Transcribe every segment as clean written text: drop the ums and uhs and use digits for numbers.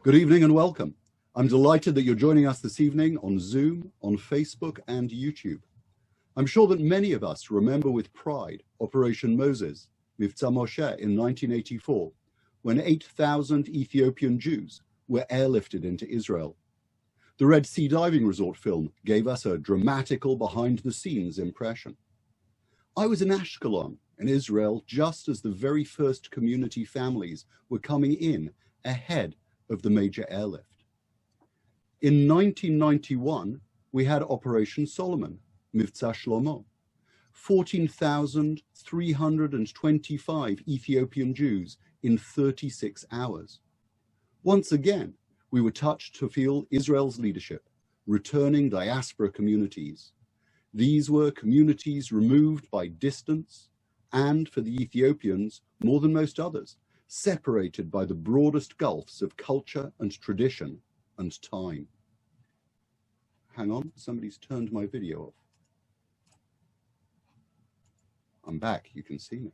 Good evening and welcome. I'm delighted that you're joining us this evening on Zoom, on Facebook and YouTube. I'm sure that many of us remember with pride Operation Moses, Mivtza Moshe in 1984, when 8,000 Ethiopian Jews were airlifted into Israel. The Red Sea diving resort film gave us a dramatical behind-the-scenes impression. I was in Ashkelon, in Israel, just as the very first community families were coming in ahead of the major airlift. In 1991, we had Operation Solomon, Mivtza Shlomo, 14,325 Ethiopian Jews in 36 hours. Once again, we were touched to feel Israel's leadership, returning diaspora communities. These were communities removed by distance and, for the Ethiopians, more than most others, separated by the broadest gulfs of culture and tradition and time. Hang on, somebody's turned my video off. I'm back, you can see me.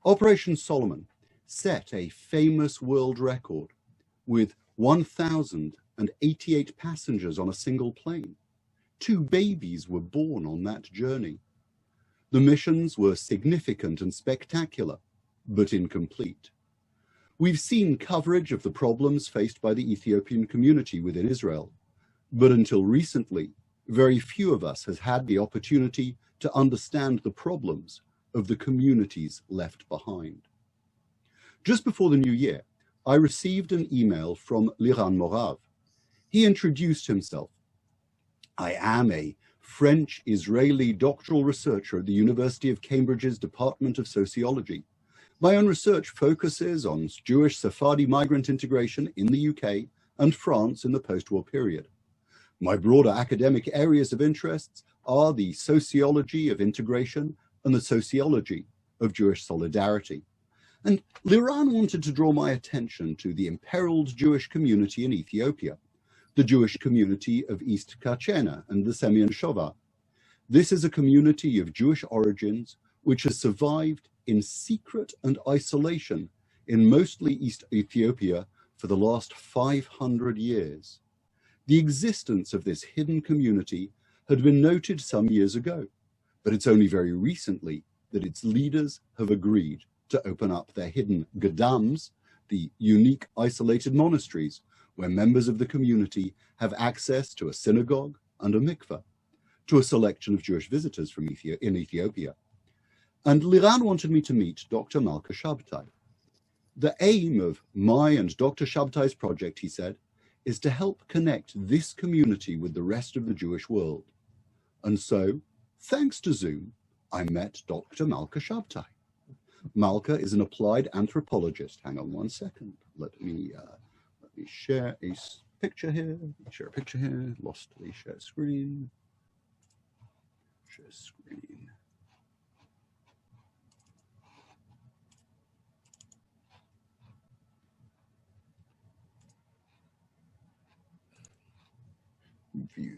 Operation Solomon set a famous world record with 1,088 passengers on a single plane. 2 babies were born on that journey. The missions were significant and spectacular, but incomplete. We've seen coverage of the problems faced by the Ethiopian community within Israel, but until recently, very few of us has had the opportunity to understand the problems of the communities left behind. Just before the new year, I received an email from Liran Morav. He introduced himself. I am a French-Israeli doctoral researcher at the University of Cambridge's Department of Sociology. My own research focuses on Jewish Sephardi migrant integration in the UK and France in the post-war period. My broader academic areas of interests are the sociology of integration and the sociology of Jewish solidarity. And Liran wanted to draw my attention to the imperiled Jewish community in Ethiopia, the Jewish community of East Kachene and the Semien Showa. This is a community of Jewish origins which has survived in secret and isolation in mostly East Ethiopia for the last 500 years. The existence of this hidden community had been noted some years ago, but it's only very recently that its leaders have agreed to open up their hidden gedams, the unique isolated monasteries, where members of the community have access to a synagogue and a mikveh, to a selection of Jewish visitors from Ethiopia. And Liran wanted me to meet Dr. Malka Shabtay. The aim of my and Dr. Shabtay's project, he said, is to help connect this community with the rest of the Jewish world. And so, thanks to Zoom, I met Dr. Malka Shabtay. Malka is an applied anthropologist. Hang on one second. Let me share a picture here. Share a picture here. Lost the share screen. Share screen. View.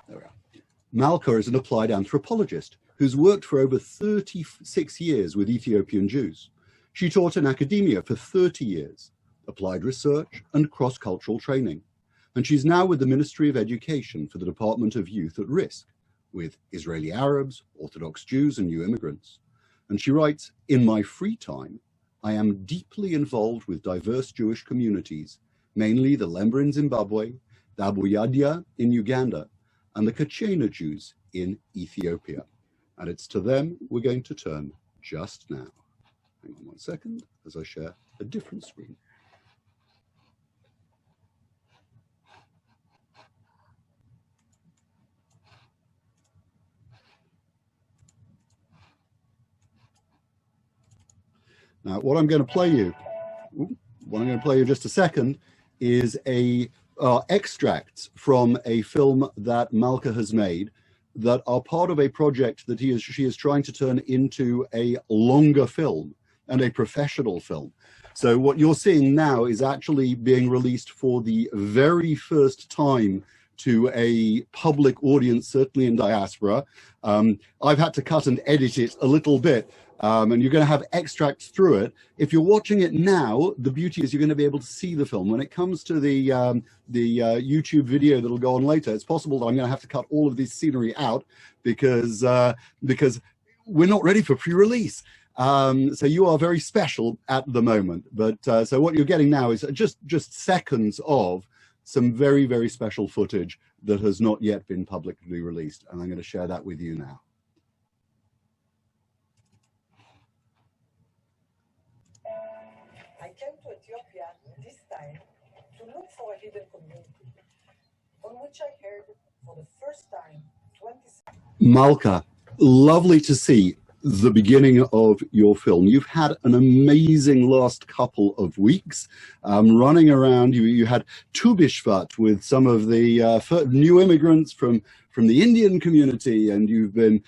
There we are. Malka is an applied anthropologist who's worked for over 36 years with Ethiopian Jews. She taught in academia for 30 years, applied research and cross-cultural training. And she's now with the Ministry of Education for the Department of Youth at Risk, with Israeli Arabs, Orthodox Jews and new immigrants. And she writes, "In my free time, I am deeply involved with diverse Jewish communities, mainly the Lemba in Zimbabwe, the Abu Yadia in Uganda, and the Kachene Jews in Ethiopia." And it's to them we're going to turn just now. Hang on one second as I share a different screen. Now, what I'm going to play you in just a second is extracts from a film that Malka has made that are part of a project that she is trying to turn into a longer film and a professional film. So what you're seeing now is actually being released for the very first time to a public audience, certainly in diaspora. I've had to cut and edit it a little bit, and you're going to have extracts through it. If you're watching it now, the beauty is you're going to be able to see the film. When it comes to the YouTube video that'll go on later, it's possible that I'm going to have to cut all of this scenery out because we're not ready for pre-release. So you are very special at the moment. But so what you're getting now is just seconds of some very, very special footage that has not yet been publicly released. And I'm going to share that with you now. I came to Ethiopia this time to look for a hidden community, on which I heard for the first time 26. Malka, lovely to see the beginning of your film. You've had an amazing last couple of weeks running around. You had Tu B'Shvat with some of the new immigrants from the Indian community, and you've been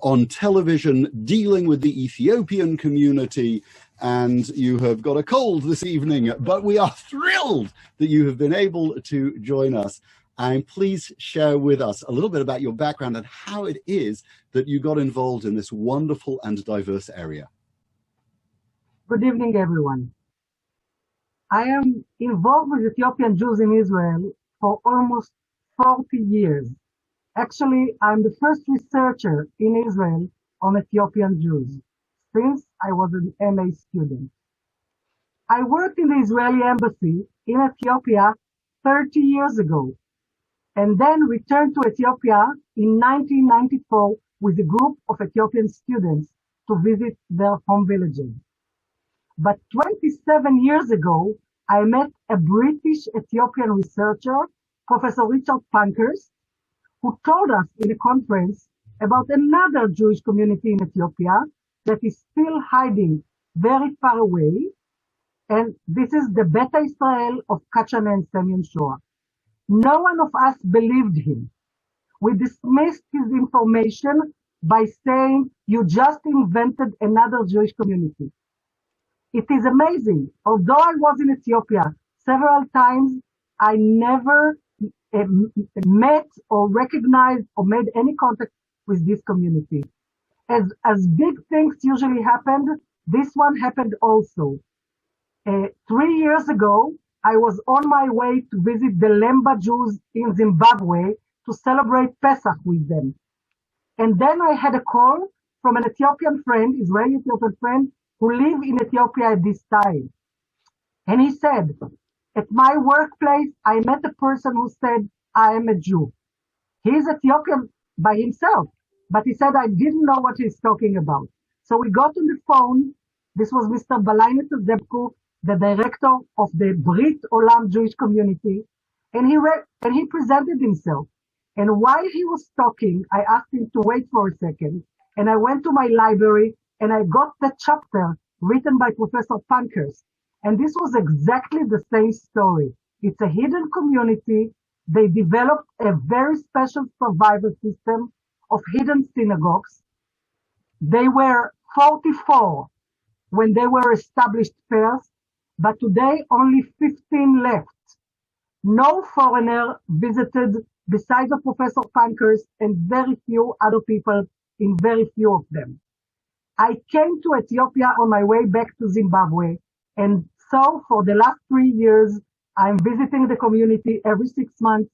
on television dealing with the Ethiopian community, and you have got a cold this evening, but we are thrilled that you have been able to join us. And please share with us a little bit about your background and how it is that you got involved in this wonderful and diverse area. Good evening, everyone. I am involved with Ethiopian Jews in Israel for almost 40 years. Actually, I'm the first researcher in Israel on Ethiopian Jews since I was an MA student. I worked in the Israeli embassy in Ethiopia 30 years ago, and then returned to Ethiopia in 1994 with a group of Ethiopian students to visit their home villages. But 27 years ago, I met a British Ethiopian researcher, Professor Richard Pankhurst, who told us in a conference about another Jewish community in Ethiopia that is still hiding very far away. And this is the Beta Israel of Kachene and Semien Showa. No one of us believed him. We dismissed his information by saying, you just invented another Jewish community. It is amazing. Although I was in Ethiopia several times, I never met or recognized or made any contact with this community. As big things usually happened, this one happened also. 3 years ago, I was on my way to visit the Lemba Jews in Zimbabwe to celebrate Pesach with them. And then I had a call from an Ethiopian friend, Israeli Ethiopian friend, who lived in Ethiopia at this time. And he said, at my workplace, I met a person who said, I am a Jew. He is Ethiopian by himself, but he said, I didn't know what he's talking about. So we got on the phone. This was Mr. Balaynet Zebku, the director of the Brit Olam Jewish community, and he presented himself. And while he was talking, I asked him to wait for a second, and I went to my library and I got the chapter written by Professor Pankhurst. And this was exactly the same story. It's a hidden community. They developed a very special survival system of hidden synagogues. They were 44 when they were established first, but today only 15 left. No foreigner visited besides the Professor Pankhurst and very few other people in very few of them. I came to Ethiopia on my way back to Zimbabwe, and so for the last 3 years, I'm visiting the community every 6 months.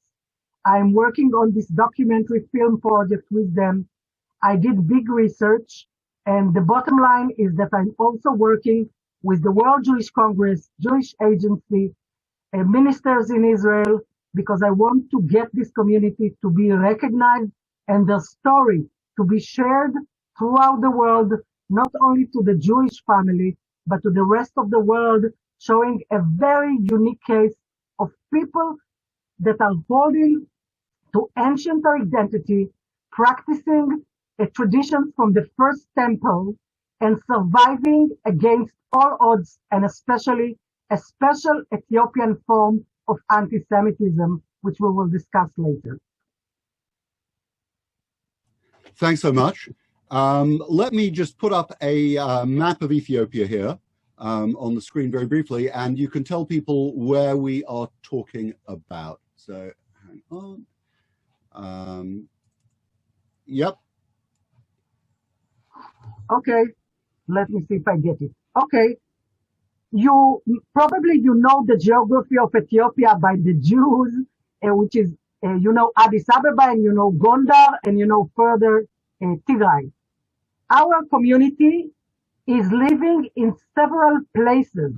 I'm working on this documentary film project with them. I did big research, and the bottom line is that I'm also working with the World Jewish Congress, Jewish Agency, ministers in Israel, because I want to get this community to be recognized and their story to be shared throughout the world, not only to the Jewish family, but to the rest of the world, showing a very unique case of people that are holding to ancient identity, practicing a tradition from the first temple, and surviving against all odds, and especially a special Ethiopian form of anti-Semitism, which we will discuss later. Thanks so much. Let me just put up a map of Ethiopia here on the screen very briefly, and you can tell people where we are talking about. So hang hang on. Yep. Okay, let me see if I get it. Okay, you know the geography of Ethiopia by the Jews, which is Addis Ababa, and Gondar, and further Tigray. Our community is living in several places.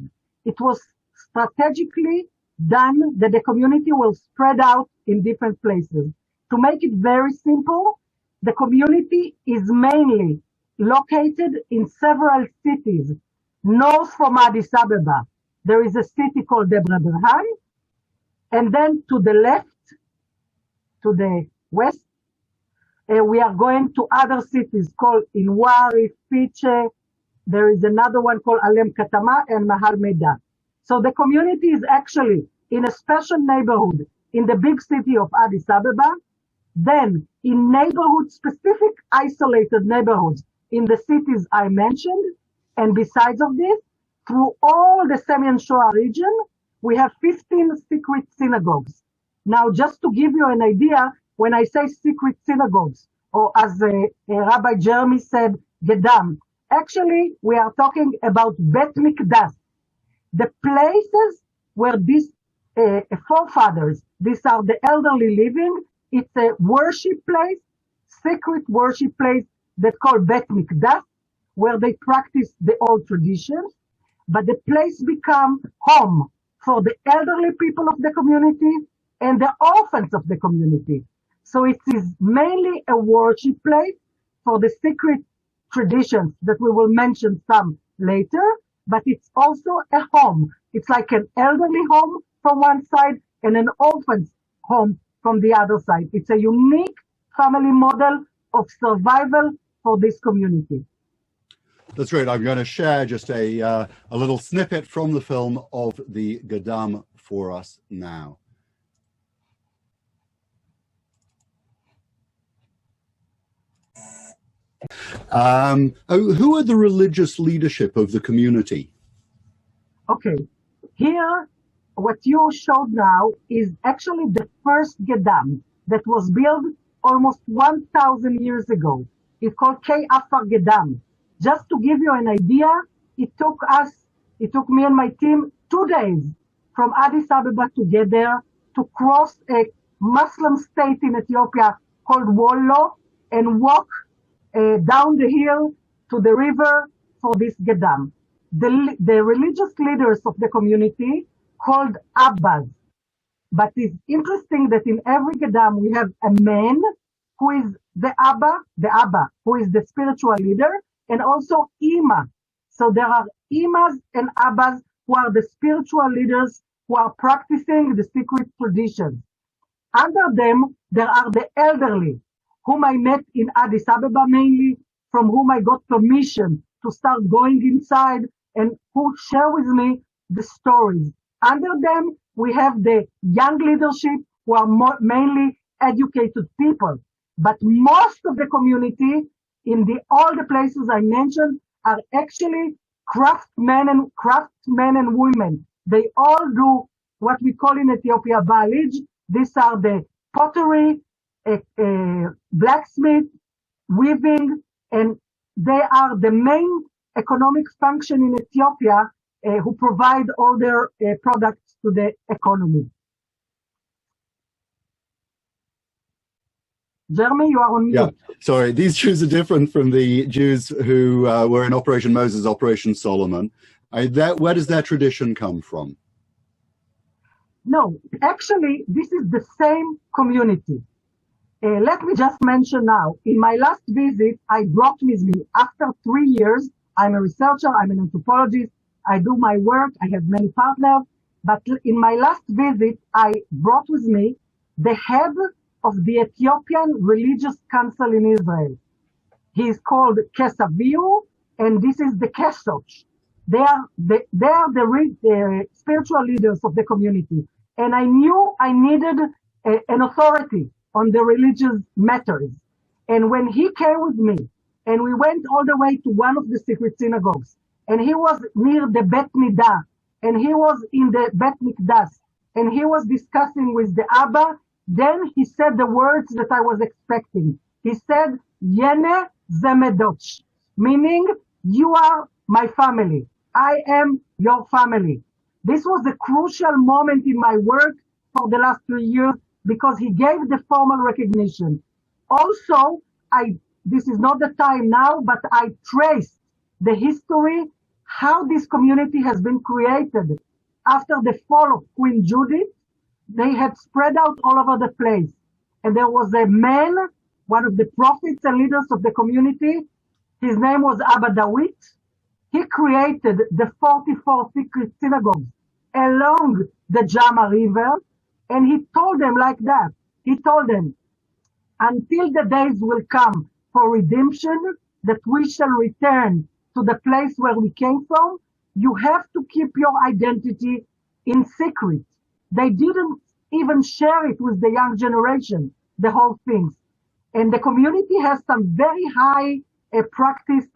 It was strategically done that the community will spread out in different places. To make it very simple, the community is mainly located in several cities. North from Addis Ababa, there is a city called Debre Birhan, and then to the left, to the west, we are going to other cities called Inwari, Fiche. There is another one called Alem Katama and Mahal Meda. So the community is actually in a special neighborhood in the big city of Addis Ababa, then in specific isolated neighborhoods in the cities I mentioned, and besides of this, through all the Semien Showa region, we have 15 secret synagogues. Now, just to give you an idea, when I say secret synagogues, or as Rabbi Jeremy said, Gedam, actually, we are talking about Bet Mikdash, the places where these forefathers, these are the elderly living. It's a worship place, secret worship place that called Bet Mikdash, where they practice the old traditions. But the place become home for the elderly people of the community and the orphans of the community. So it is mainly a worship place for the secret traditions that we will mention some later, but it's also a home. It's like an elderly home from one side and an orphan's home from the other side. It's a unique family model of survival for this community. That's great. I'm going to share just a little snippet from the film of the Gedam for us now. Who are the religious leadership of the community? Okay, here what you showed now is actually the first Gedam that was built almost 1,000 years ago. It's called Kei Afar Gedam. Just to give you an idea, it took me and my team 2 days from Addis Ababa to get there, to cross a Muslim state in Ethiopia called Wollo and walk down the hill to the river for this Gedam. The religious leaders of the community called Abbas. But it's interesting that in every Gedam we have a man who is the Abba, who is the spiritual leader, and also Ima. So there are Imas and Abbas who are the spiritual leaders who are practicing the secret traditions. Under them, there are the elderly, whom I met in Addis Ababa mainly, from whom I got permission to start going inside and who share with me the stories. Under them, we have the young leadership who are mainly educated people. But most of the community in all the places I mentioned are actually craftsmen and women. They all do what we call in Ethiopia Balij. These are the pottery, blacksmith, weaving, and they are the main economic function in Ethiopia who provide all their products to the economy. Jeremy, you are on mute. Yeah, sorry. These Jews are different from the Jews who were in Operation Moses, Operation Solomon. Where does that tradition come from? No, actually, this is the same community. Let me just mention now, in my last visit, I brought with me, after 3 years, I'm a researcher, I'm an anthropologist, I do my work, I have many partners, but in my last visit, I brought with me the head of the Ethiopian Religious Council in Israel. He is called Kesaviu, and this is the Kesoch. They are the spiritual leaders of the community. And I knew I needed an authority on the religious matters. And when he came with me, and we went all the way to one of the secret synagogues, and he was near the Bet Midah, and he was in the Bet Mikdash, and he was discussing with the Abba Then he said the words that I was expecting. He said, Yene zemedoch, meaning you are my family. I am your family. This was a crucial moment in my work for the last 3 years because he gave the formal recognition. Also, this is not the time now, but I traced the history, how this community has been created. After the fall of Queen Judith, they had spread out all over the place. And there was a man, one of the prophets and leaders of the community. His name was Abba Dawit. He created the 44 secret synagogues along the Jama River. And he told them like that. He told them, until the days will come for redemption, that we shall return to the place where we came from, you have to keep your identity in secret. They didn't even share it with the young generation, the whole things. And the community has some very high practice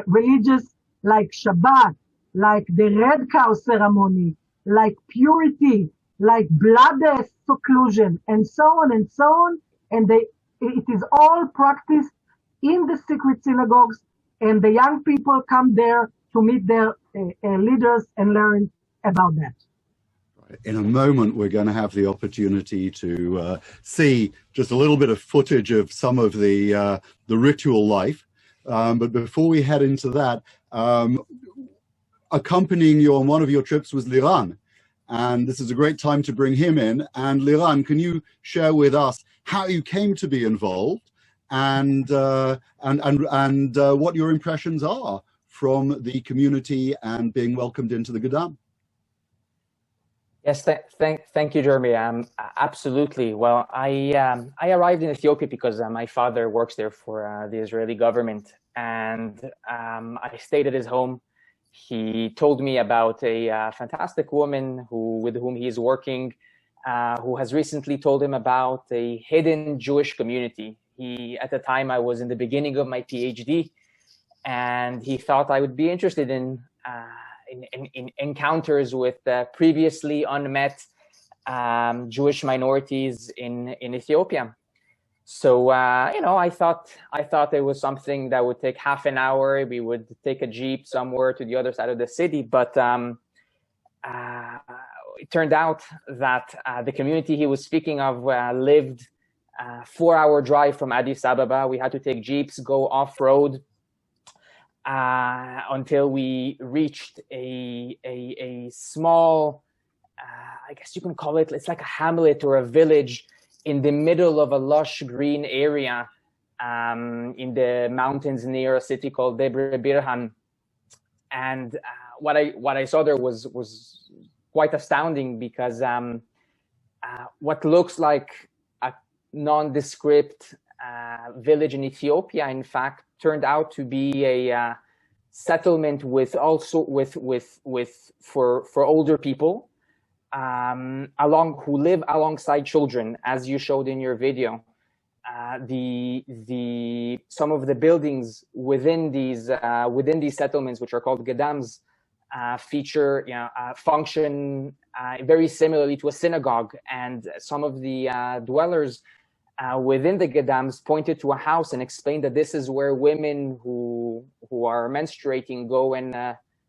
religious, like Shabbat, like the red cow ceremony, like purity, like blood seclusion, and so on and so on. And it is all practiced in the secret synagogues, and the young people come there to meet their leaders and learn about that. In a moment, we're going to have the opportunity to see just a little bit of footage of some of the ritual life. But before we head into that, accompanying you on one of your trips was Liran. And this is a great time to bring him in. And Liran, can you share with us how you came to be involved and what your impressions are from the community and being welcomed into the Gedam? Yes, thank you, Jeremy. Absolutely. Well, I arrived in Ethiopia because my father works there for the Israeli government, and I stayed at his home. He told me about a fantastic woman with whom he is working, who has recently told him about a hidden Jewish community. At the time, I was in the beginning of my PhD, and he thought I would be interested in encounters with previously unmet Jewish minorities in Ethiopia. So I thought it was something that would take half an hour. We would take a jeep somewhere to the other side of the city, but it turned out that the community he was speaking of lived a 4-hour drive from Addis Ababa. We had to take jeeps, go off-road, until we reached a small, I guess you can call it, it's like a hamlet or a village in the middle of a lush green area in the mountains near a city called Debre Birhan. And what I saw there was quite astounding, because what looks like a nondescript village in Ethiopia, in fact, turned out to be a settlement for older people who live alongside children, as you showed in your video. Some of the buildings within these settlements, which are called gedams, feature function very similarly to a synagogue, and some of the dwellers within the gedams pointed to a house and explained that this is where women who are menstruating go and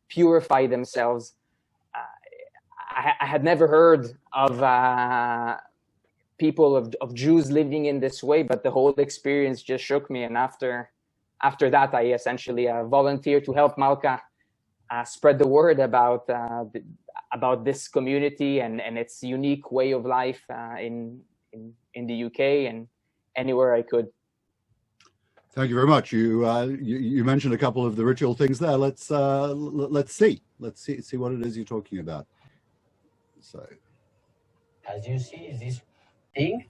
purify themselves. I had never heard of people of Jews living in this way, but the whole experience just shook me. And after that, I essentially volunteered to help Malka spread the word about this community and its unique way of life in the UK and anywhere I could. Thank you very much. You mentioned a couple of the ritual things there. Let's see what it is you're talking about. So, as you see, this thing,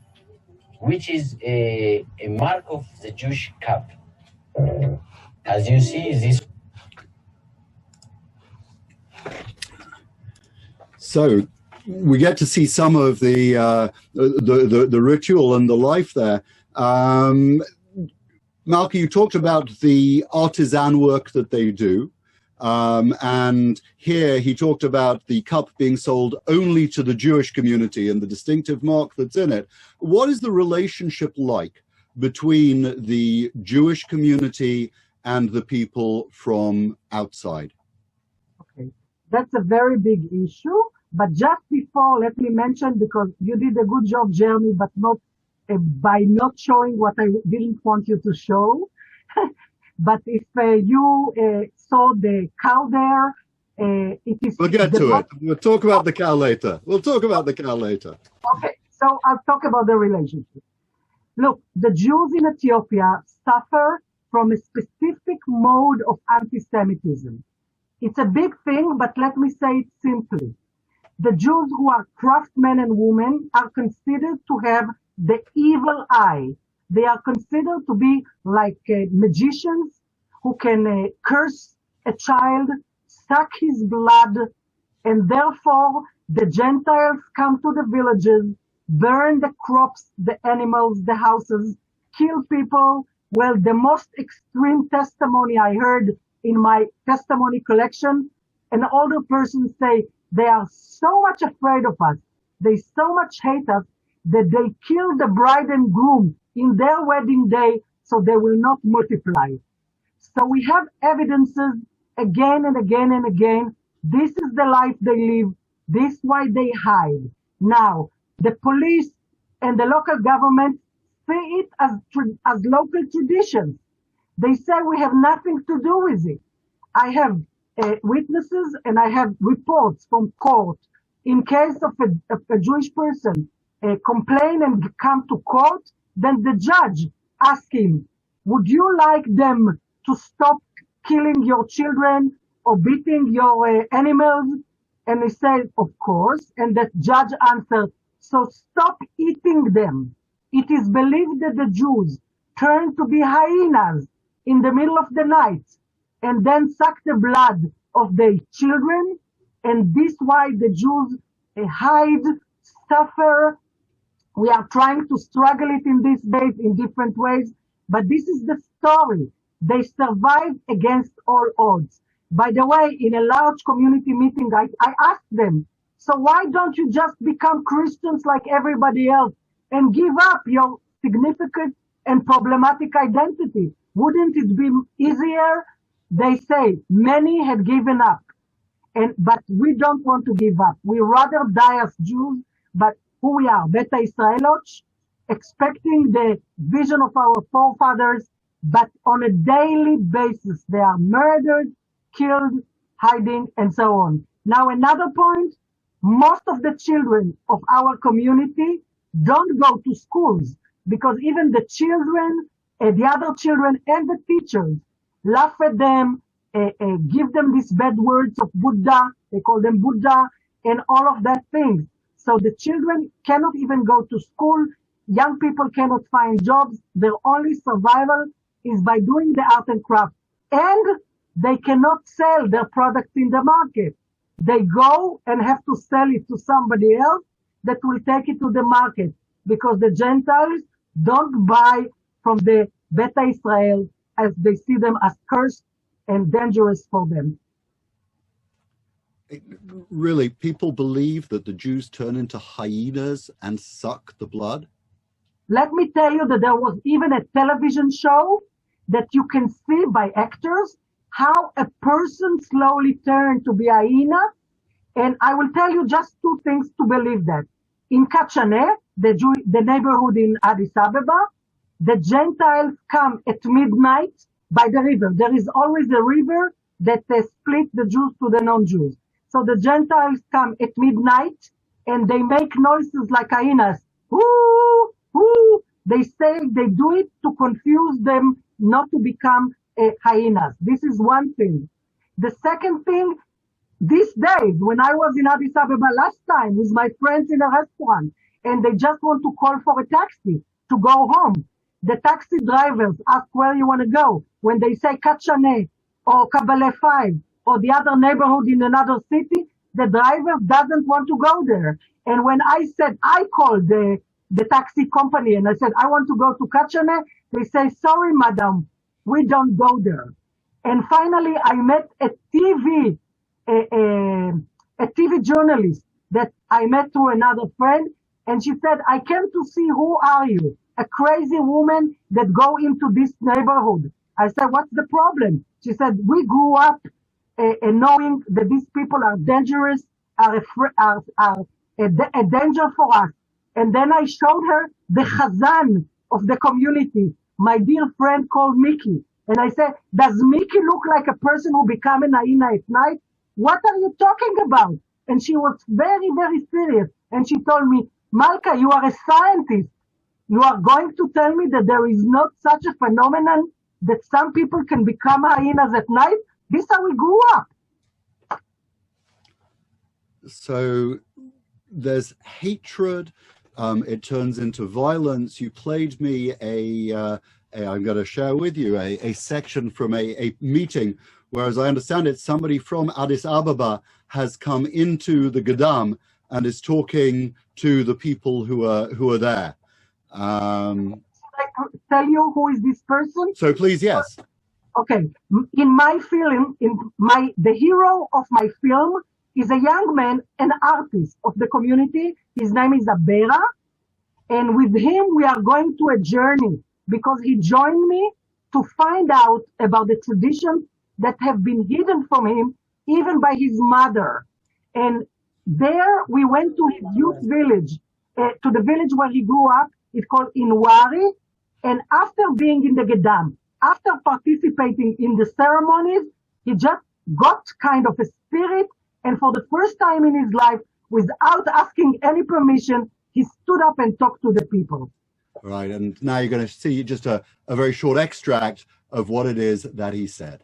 which is a mark of the Jewish cup. As you see, this. So we get to see some of the ritual and the life there. Malka, you talked about the artisan work that they do. And here he talked about the cup being sold only to the Jewish community and the distinctive mark that's in it. What is the relationship like between the Jewish community and the people from outside? Okay, that's a very big issue. But just before, let me mention, because you did a good job, Jeremy, but not by not showing what I didn't want you to show. But if you saw the cow there, it is... We'll get to it. We'll talk about the cow later. We'll talk about the cow later. Okay, so I'll talk about the relationship. Look, the Jews in Ethiopia suffer from a specific mode of anti-Semitism. It's a big thing, but let me say it simply. The Jews who are craftsmen and women are considered to have the evil eye. They are considered to be like magicians who can curse a child, suck his blood, and therefore the Gentiles come to the villages, burn the crops, the animals, the houses, kill people. Well, the most extreme testimony I heard in my testimony collection, an older person say they are so much afraid of us, they so much hate us, that they kill the bride and groom in their wedding day so they will not multiply. So we have evidences again and again and again. This is the life they live. This is why they hide. Now, the police and the local government see it as local traditions. They say we have nothing to do with it. I have witnesses and I have reports from court. In case of a Jewish person complain and come to court, then the judge asks him, would you like them to stop killing your children or beating your animals? And he said, of course. And the judge answered, so stop eating them. It is believed that the Jews turn to be hyenas in the middle of the night and then suck the blood of their children. And this why the Jews hide, suffer. We are trying to struggle it in these days in different ways, but this is the story. They survived against all odds. By the way, in a large community meeting, I asked them, so why don't you just become Christians like everybody else and give up your significant and problematic identity? Wouldn't it be easier? They say many had given up, but we don't want to give up. We rather die as Jews, but who we are, Beta Israelot, expecting the vision of our forefathers, but on a daily basis, they are murdered, killed, hiding, and so on. Now, another point, most of the children of our community don't go to schools because even the children, the other children and the teachers laugh at them, give them these bad words of Buddha, they call them Buddha, and all of that things. So the children cannot even go to school. Young people cannot find jobs. Their only survival is by doing the art and craft. And they cannot sell their products in the market. They go and have to sell it to somebody else that will take it to the market because the Gentiles don't buy from the Beta Israel as they see them as cursed and dangerous for them. Really, people believe that the Jews turn into hyenas and suck the blood? Let me tell you that there was even a television show that you can see by actors how a person slowly turned to be a hyena. And I will tell you just two things to believe that. In Kachene, the neighborhood in Addis Ababa, the Gentiles come at midnight by the river. There is always a river that split the Jews to the non-Jews. So the Gentiles come at midnight and they make noises like hyenas. Whoo, whoo. They say they do it to confuse them not to become hyenas. This is one thing. The second thing, these days, when I was in Addis Ababa last time with my friends in a restaurant and they just want to call for a taxi to go home, the taxi drivers ask where you want to go. When they say Kachene or Kabbalah 5 or the other neighborhood in another city, the driver doesn't want to go there. And when I said, I called the taxi company and I said, I want to go to Kachene, they say, sorry, madam, we don't go there. And finally, I met a TV journalist that I met through another friend, and she said, I came to see who are you, a crazy woman that go into this neighborhood. I said, what's the problem? She said, we grew up knowing that these people are dangerous, are a danger for us. And then I showed her the chazan of the community, my dear friend called Mickey. And I said, does Mickey look like a person who become an hyena at night? What are you talking about? And she was very, very serious. And she told me, Malka, you are a scientist. You are going to tell me that there is not such a phenomenon that some people can become hyenas at night? This is how we grew up. So there's hatred. It turns into violence. You played me I'm going to share with you a section from a meeting where, as I understand it, somebody from Addis Ababa has come into the Gadam and is talking to the people who are there. Should I tell you who is this person? So please, yes. Okay. In my film, the hero of my film is a young man, an artist of the community. His name is Abera. And with him, we are going to a journey because he joined me to find out about the traditions that have been hidden from him, even by his mother. And there we went to his youth village, to the village where he grew up. It's called Inwari. And after being in the Gedam, after participating in the ceremonies, he just got kind of a spirit. And for the first time in his life, without asking any permission, he stood up and talked to the people. All right, and now you're going to see just a very short extract of what it is that he said.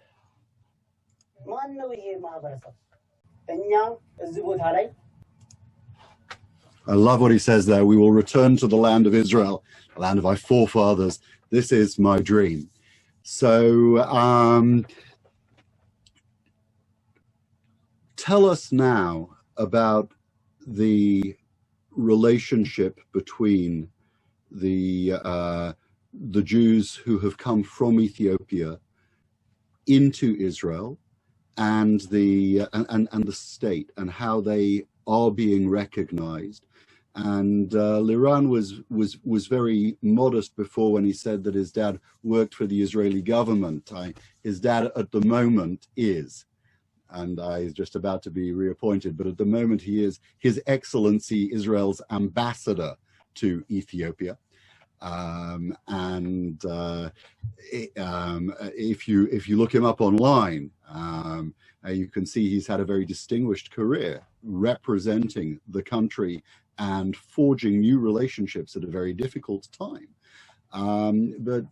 I love what he says there. We will return to the land of Israel, the land of our forefathers. This is my dream. So tell us now about the relationship between the Jews who have come from Ethiopia into Israel and the state, and how they are being recognized. And Liran was very modest before when he said that his dad worked for the Israeli government. His dad at the moment is, and he's just about to be reappointed, but at the moment he is His Excellency Israel's ambassador to Ethiopia. If you look him up online, you can see he's had a very distinguished career representing the country and forging new relationships at a very difficult time. But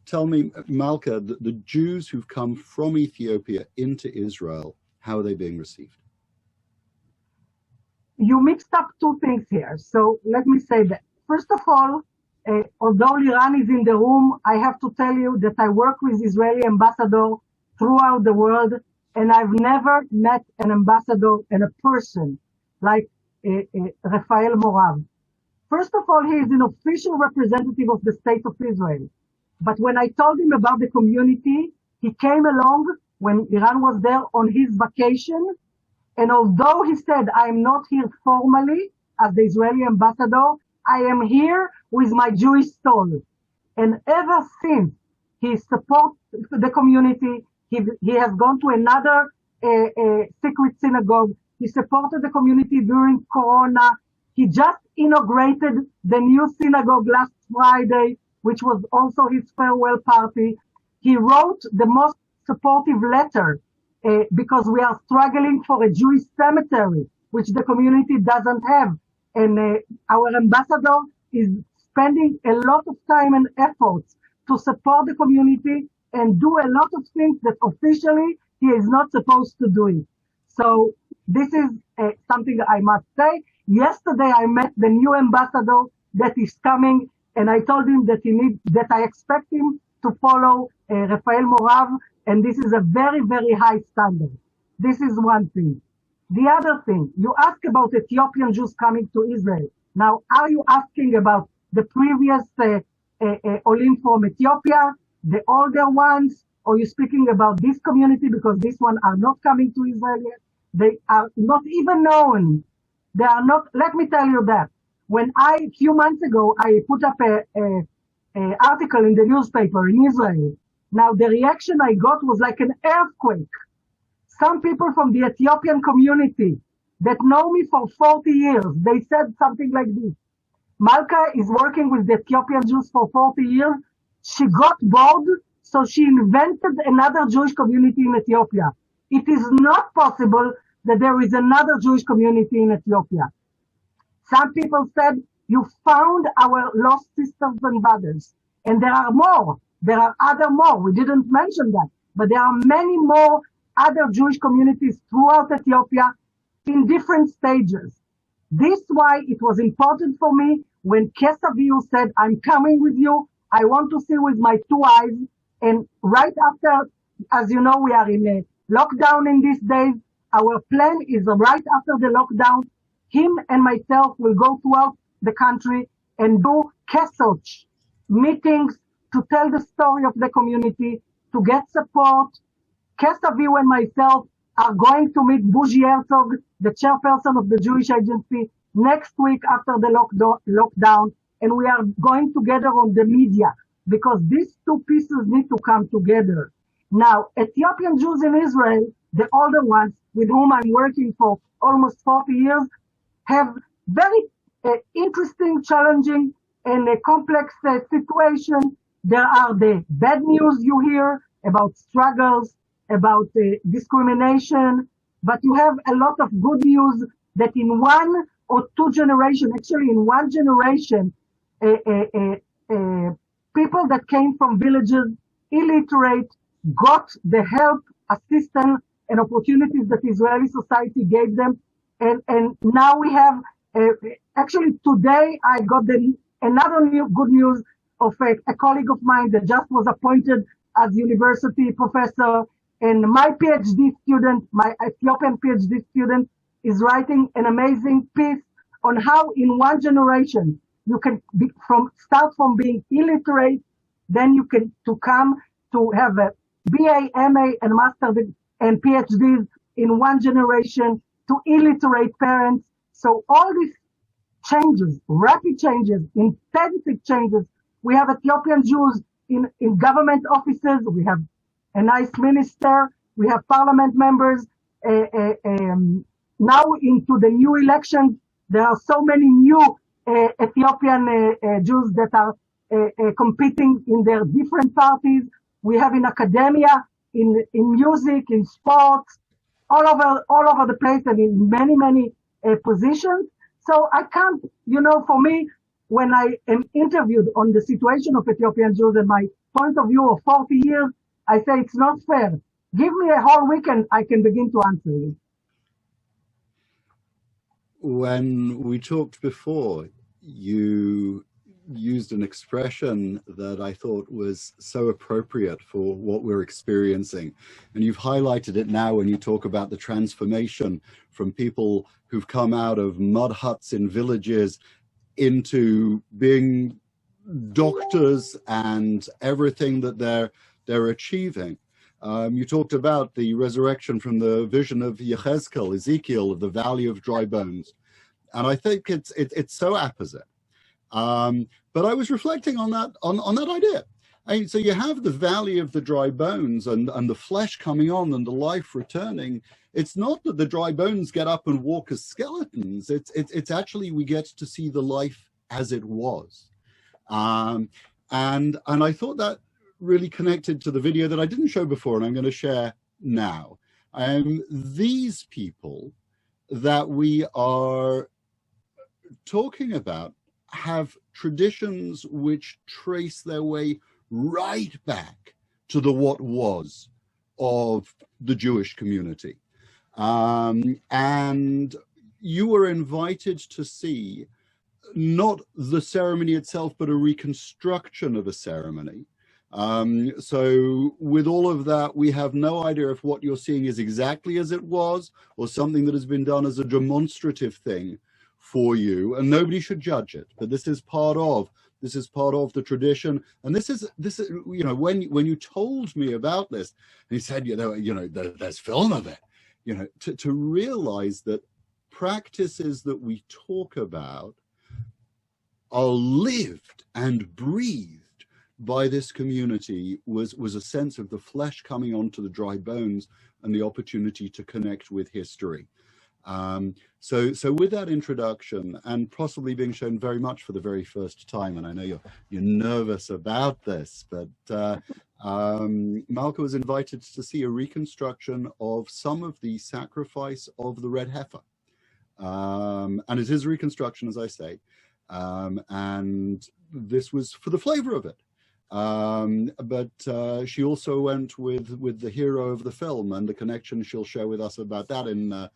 tell me, Malka, the Jews who've come from Ethiopia into Israel, how are they being received? You mixed up two things here. So let me say that, first of all, although Liran is in the room, I have to tell you that I work with Israeli ambassador throughout the world, and I've never met an ambassador and a person like Rafael Morav. First of all, he is an official representative of the state of Israel. But when I told him about the community, he came along when Liran was there on his vacation. And although he said, I'm not here formally as the Israeli ambassador, I am here with my Jewish soul. And ever since he supports the community, he has gone to another secret synagogue. He supported the community during Corona. He just inaugurated the new synagogue last Friday, which was also his farewell party. He wrote the most supportive letter because we are struggling for a Jewish cemetery, which the community doesn't have. And our ambassador is spending a lot of time and efforts to support the community and do a lot of things that officially he is not supposed to do it. So this is something I must say. Yesterday, I met the new ambassador that is coming, and I told him that I expect him to follow Rafael Morav, and this is a very, very high standard. This is one thing. The other thing, you ask about Ethiopian Jews coming to Israel. Now, are you asking about the previous Olim from Ethiopia, the older ones, or you're speaking about this community because this one are not coming to Israel yet. They are not even known. They are not, let me tell you that. When a few months ago, I put up a article in the newspaper in Israel. Now the reaction I got was like an earthquake. Some people from the Ethiopian community that know me for 40 years, they said something like this. Malka is working with the Ethiopian Jews for 40 years. She got bored, so she invented another Jewish community in Ethiopia. It is not possible that there is another Jewish community in Ethiopia. Some people said, you found our lost sisters and brothers. And there are more. There are other more. We didn't mention that. But there are many more other Jewish communities throughout Ethiopia in different stages. This is why it was important for me when Kesaviu said, I'm coming with you. I want to see with my 2 eyes. And right after, as you know, we are in a lockdown in these days. Our plan is right after the lockdown, him and myself will go throughout the country and do Kesoch meetings to tell the story of the community, to get support. Kesaviu and myself are going to meet Buji Herzog, the chairperson of the Jewish Agency, next week after the lockdown, and we are going together on the media because these two pieces need to come together. Now, Ethiopian Jews in Israel, the older ones with whom I'm working for almost 40 years, have very interesting, challenging, and a complex situation. There are the bad news you hear about struggles, about discrimination, but you have a lot of good news that in 1 or 2 generations, actually in 1 generation, people that came from villages, illiterate, got the help, assistance, and opportunities that Israeli society gave them. And now we have, actually today I got another good news of a colleague of mine that just was appointed as university professor. And my PhD student, my Ethiopian PhD student, is writing an amazing piece on how in 1 generation you can start from being illiterate, then you can come to have a BA, MA, and master and PhDs in 1 generation to illiterate parents. So all these changes, rapid changes, intensive changes. We have Ethiopian Jews in government offices. We have a nice minister. We have parliament members. Now into the new elections, there are so many new Ethiopian Jews that are competing in their different parties. We have in academia, in music, in sports, all over the place, and in many positions. So I can't, for me, when I am interviewed on the situation of Ethiopian Jews and my point of view of 40 years, I say it's not fair. Give me a whole weekend, I can begin to answer you. When we talked before, you used an expression that I thought was so appropriate for what we're experiencing. And you've highlighted it now when you talk about the transformation from people who've come out of mud huts in villages into being doctors and everything that they're achieving. You talked about the resurrection from the vision of Ezekiel, of the Valley of Dry Bones. And I think it's so apposite. But I was reflecting on that idea. So you have the Valley of the Dry Bones and the flesh coming on and the life returning. It's not that the dry bones get up and walk as skeletons. It's actually we get to see the life as it was. And I thought that really connected to the video that I didn't show before, and I'm going to share now. These people that we are talking about have traditions which trace their way right back to the what was of the Jewish community. And you were invited to see not the ceremony itself, but a reconstruction of a ceremony. So with all of that, we have no idea if what you're seeing is exactly as it was or something that has been done as a demonstrative thing for you, and nobody should judge it. But this is part of This is part of the tradition. And this is when you told me about this, and he said, there's film of it, to realize that practices that we talk about are lived and breathed by this community was a sense of the flesh coming onto the dry bones and the opportunity to connect with history. So with that introduction, and possibly being shown very much for the very first time, and I know you're nervous about this, but Malka was invited to see a reconstruction of some of the sacrifice of the red heifer. And it is a reconstruction, as I say, and this was for the flavor of it. But she also went with the hero of the film and the connection she'll share with us about that in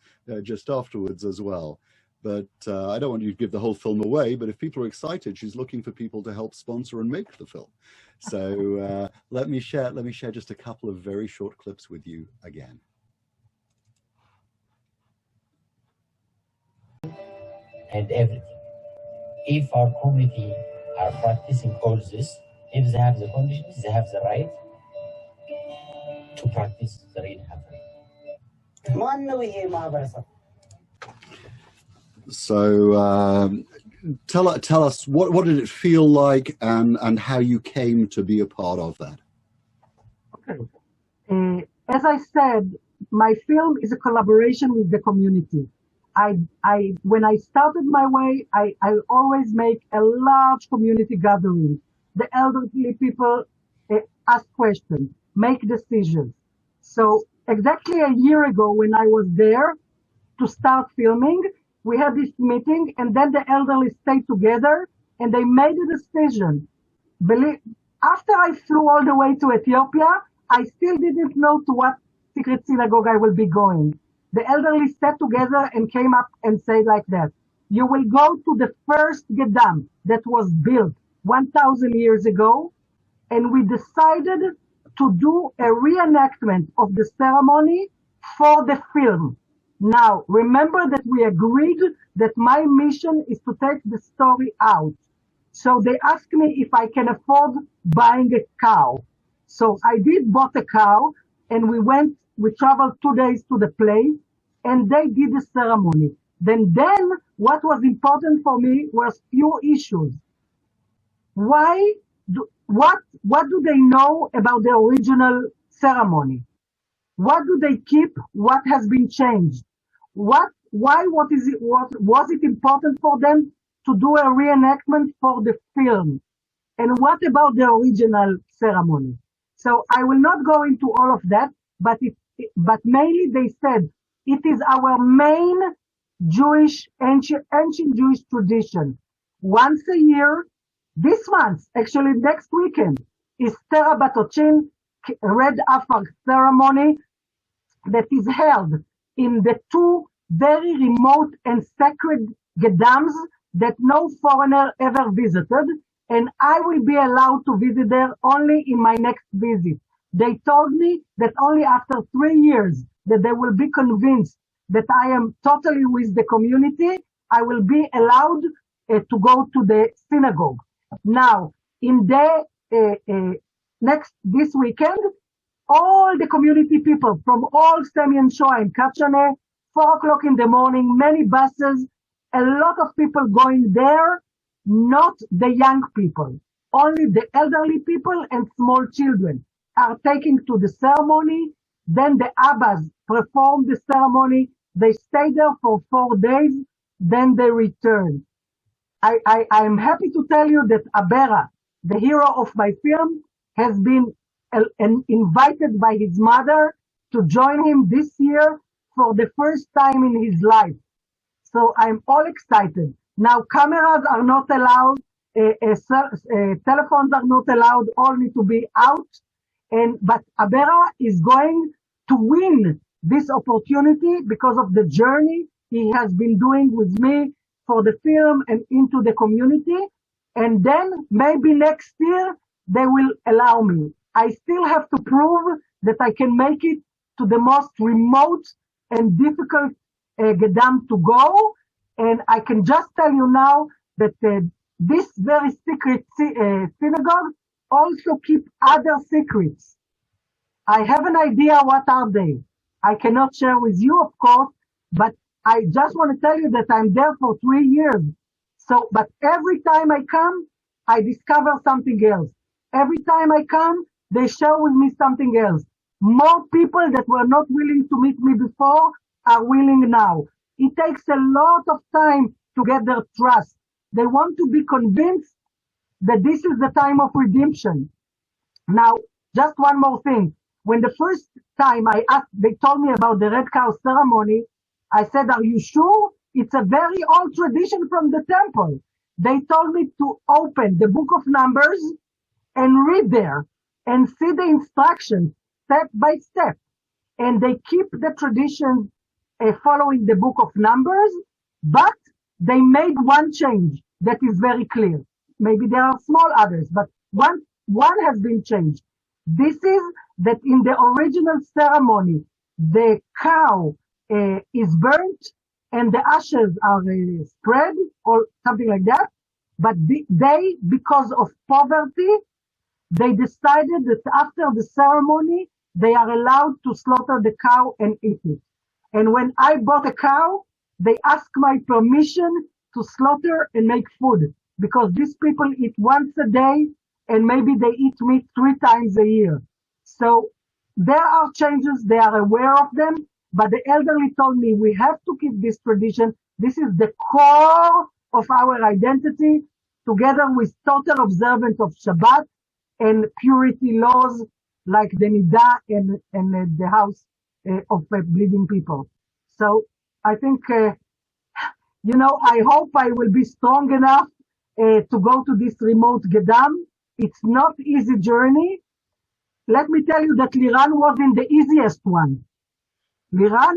just afterwards as well. But I don't want you to give the whole film away, but if people are excited, she's looking for people to help sponsor and make the film. So let me share just a couple of very short clips with you again. And everything. If our community are practicing all this, if they have the conditions, they have the right to practice the real Havre. So tell us what did it feel like and how you came to be a part of that. Okay. As I said, my film is a collaboration with the community. When I started my way, I always make a large community gathering. The elderly people ask questions, make decisions. So exactly a year ago, when I was there to start filming, we had this meeting, and then the elderly stayed together and they made a decision. After I flew all the way to Ethiopia, I still didn't know to what secret synagogue I will be going. The elderly sat together and came up and said like that: you will go to the first Gedam that was built 1,000 years ago, and we decided to do a reenactment of the ceremony for the film. Now, remember that we agreed that my mission is to take the story out. So they asked me if I can afford buying a cow. So I did bought a cow, and we traveled 2 days to the place, and they did the ceremony. Then what was important for me was few issues. What do they know about the original ceremony? What do they keep? What has been changed? What was it important for them to do a reenactment for the film? And what about the original ceremony? So I will not go into all of that, but mainly they said it is our main ancient Jewish tradition. Once a year, this month, actually next weekend, is Tera Batochin Red Afar ceremony that is held in the two very remote and sacred Gedams that no foreigner ever visited, and I will be allowed to visit there only in my next visit. They told me that only after 3 years that they will be convinced that I am totally with the community, I will be allowed to go to the synagogue. Now, in this weekend, all the community people from all Semien, Showa, and Kachene, 4 o'clock in the morning, many buses, a lot of people going there, not the young people, only the elderly people and small children are taken to the ceremony. Then the Abbas perform the ceremony. They stay there for 4 days, then they return. I am happy to tell you that Abera, the hero of my film, has been invited by his mother to join him this year for the first time in his life. So I'm all excited. Now cameras are not allowed, telephones are not allowed, all need to be out. But Abera is going to win this opportunity because of the journey he has been doing with me for the film and into the community. And then maybe next year they will allow me. I still have to prove that I can make it to the most remote and difficult Gedam to go. And I can just tell you now that this very secret synagogue also keep other secrets. I have an idea what are they. I cannot share with you, of course, but I just want to tell you that I'm there for 3 years. So, but every time I come, I discover something else. Every time I come, they share with me something else. More people that were not willing to meet me before are willing now. It takes a lot of time to get their trust. They want to be convinced that this is the time of redemption. Now, just one more thing. When the first time they told me about the red cow ceremony, I said, are you sure? It's a very old tradition from the temple. They told me to open the book of Numbers and read there and see the instructions step by step. And they keep the tradition following the book of Numbers, but they made one change that is very clear. Maybe there are small others, but one has been changed. This is that in the original ceremony, the cow is burnt and the ashes are spread or something like that. But they, because of poverty, they decided that after the ceremony, they are allowed to slaughter the cow and eat it. And when I bought a cow, they asked my permission to slaughter and make food, because these people eat once a day and maybe they eat meat 3 times a year. So there are changes, they are aware of them, but the elderly told me we have to keep this tradition. This is the core of our identity, together with total observance of Shabbat and purity laws like the Nidah and the house of bleeding people. So I think, I hope I will be strong enough to go to this remote Gedam. It's not easy journey. Let me tell you that Liran was in the easiest one. Liran,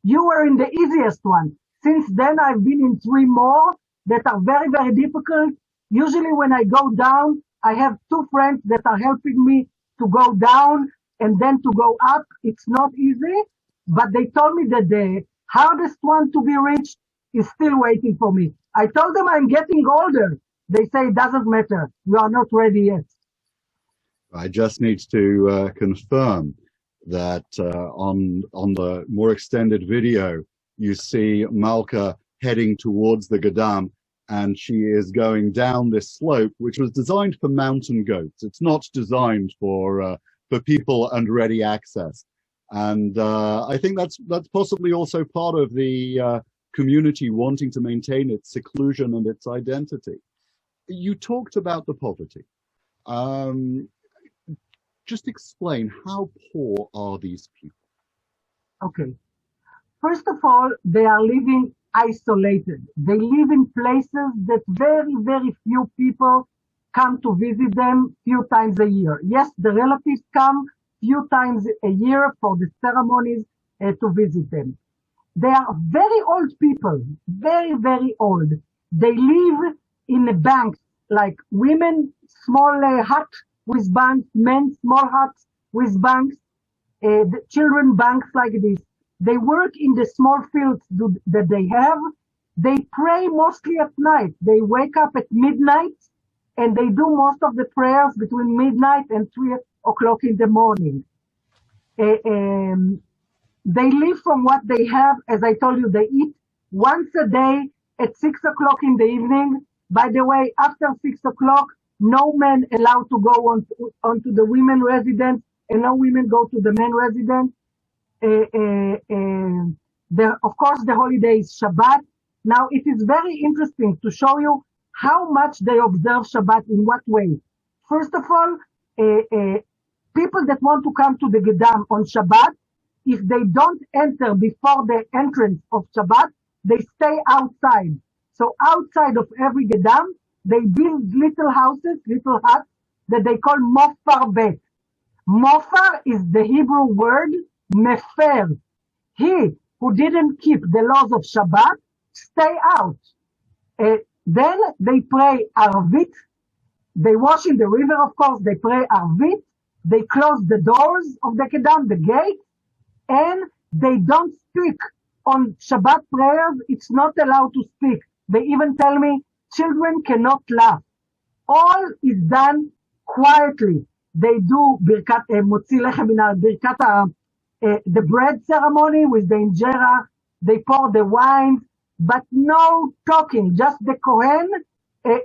you were in the easiest one. Since then, I've been in 3 more that are very, very difficult. Usually when I go down, I have 2 friends that are helping me to go down and then to go up. It's not easy, but they told me that the hardest one to be reached is still waiting for me. I told them I'm getting older. They say it doesn't matter. We are not ready yet. I just need to confirm that on the more extended video, you see Malka heading towards the Gedam, and she is going down this slope, which was designed for mountain goats. It's not designed for people and ready access. And I think that's possibly also part of the community wanting to maintain its seclusion and its identity. You talked about the poverty. Just explain, how poor are these people? Okay. First of all, they are living isolated. They live in places that very, very few people come to visit them few times a year. Yes, the relatives come few times a year for the ceremonies to visit them. They are very old people, very, very old. They live in the banks, like women, small hut with banks, men, small huts with banks, the children banks like this. They work in the small fields that they have. They pray mostly at night. They wake up at midnight and they do most of the prayers between midnight and 3 o'clock in the morning. They live from what they have. As I told you, they eat once a day at 6 o'clock in the evening. By the way, after 6 o'clock, no men allowed to go onto the women residence, and no women go to the men residence. Of course, the holiday is Shabbat. Now, it is very interesting to show you how much they observe Shabbat, in what way. First of all, people that want to come to the Gedam on Shabbat, if they don't enter before the entrance of Shabbat, they stay outside. So outside of every Gedam, they build little houses, little huts, that they call Mofar Bet. Mofar is the Hebrew word mefer. He who didn't keep the laws of Shabbat, stay out. Then they pray Arvit. They wash in the river, of course. They pray Arvit. They close the doors of the Gedam, the gate, and they don't speak on Shabbat prayers. It's not allowed to speak. They even tell me Children cannot laugh. All is done quietly. They do birkat motzi lechem min birkat the bread ceremony with the injera. They pour the wine, but no talking. Just the Kohen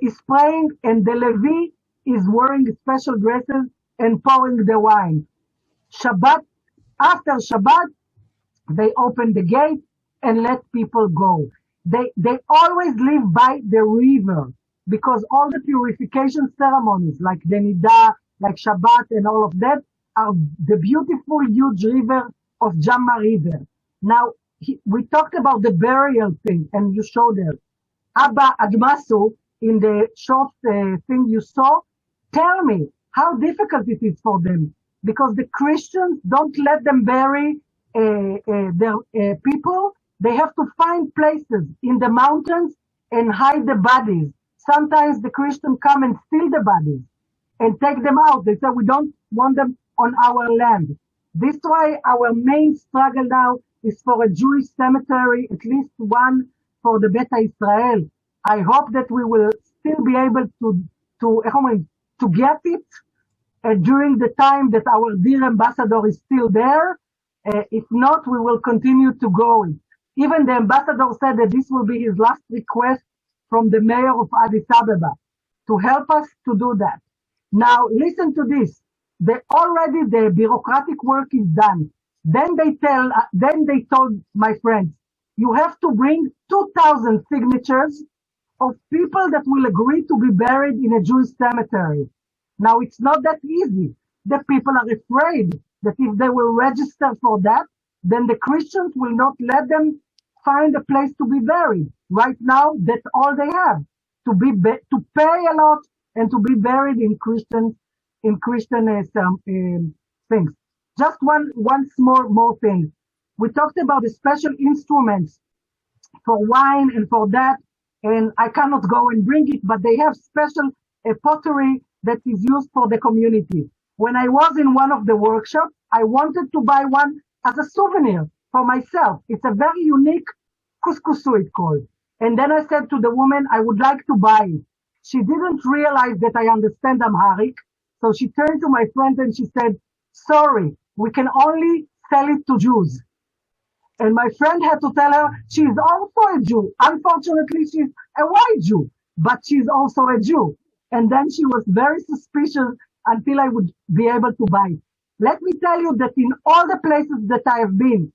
is praying, and the Levi is wearing special dresses and pouring the wine. Shabbat, after Shabbat, they open the gate and let people go. They always live by the river, because all the purification ceremonies, like the Nida, like Shabbat and all of that, are the beautiful huge river of Jamma River. Now, we talked about the burial thing, and you showed there. Abba Admasu, in the short thing you saw, tell me how difficult it is for them, because the Christians don't let them bury their people. They have to find places in the mountains and hide the bodies. Sometimes the Christians come and steal the bodies and take them out. They say, we don't want them on our land. This is why our main struggle now is for a Jewish cemetery, at least one for the Beta Israel. I hope that we will still be able to get it during the time that our dear ambassador is still there. If not, we will continue to go. Even the ambassador said that this will be his last request from the mayor of Addis Ababa to help us to do that. Now, listen to this. Already the bureaucratic work is done. Then they told my friends, you have to bring 2,000 signatures of people that will agree to be buried in a Jewish cemetery. Now, it's not that easy. The people are afraid that if they will register for that, then the Christians will not let them find a place to be buried. Right now, that's all they have, to pay a lot and to be buried in Christian things. Just one more thing. We talked about the special instruments for wine and for that, and I cannot go and bring it, but they have special pottery that is used for the community. When I was in one of the workshops, I wanted to buy one as a souvenir for myself. It's a very unique couscousu, it's called. And then I said to the woman, I would like to buy it. She didn't realize that I understand Amharic. So she turned to my friend and she said, sorry, we can only sell it to Jews. And my friend had to tell her she's also a Jew. Unfortunately, she's a white Jew, but she's also a Jew. And then she was very suspicious until I would be able to buy it. Let me tell you that in all the places that I have been,